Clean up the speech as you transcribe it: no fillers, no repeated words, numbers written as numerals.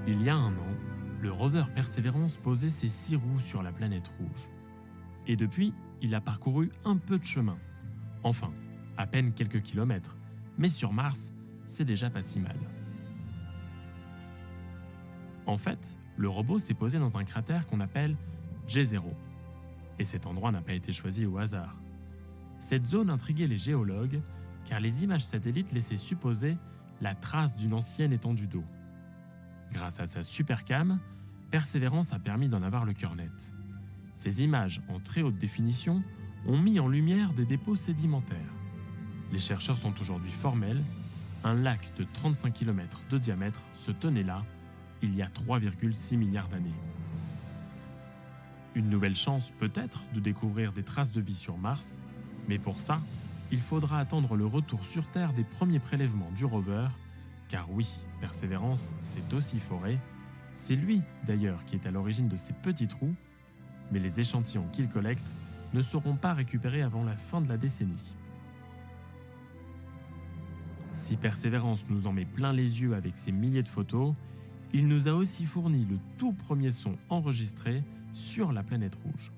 Il y a un an, le rover Perseverance posait ses 6 roues sur la planète rouge. Et depuis, il a parcouru un peu de chemin. Enfin, à peine quelques kilomètres. Mais sur Mars, c'est déjà pas si mal. En fait, le robot s'est posé dans un cratère qu'on appelle J0. Et cet endroit n'a pas été choisi au hasard. Cette zone intriguait les géologues, car les images satellites laissaient supposer la trace d'une ancienne étendue d'eau. Grâce à sa supercam, Perseverance a permis d'en avoir le cœur net. Ces images en très haute définition ont mis en lumière des dépôts sédimentaires. Les chercheurs sont aujourd'hui formels, un lac de 35 km de diamètre se tenait là, il y a 3,6 milliards d'années. Une nouvelle chance peut-être de découvrir des traces de vie sur Mars, mais pour ça, il faudra attendre le retour sur Terre des premiers prélèvements du rover, car oui, Perseverance, c'est aussi forêt. C'est lui, d'ailleurs, qui est à l'origine de ces petits trous, mais les échantillons qu'il collecte ne seront pas récupérés avant la fin de la décennie. Si Perseverance nous en met plein les yeux avec ses milliers de photos, il nous a aussi fourni le tout premier son enregistré sur la planète rouge.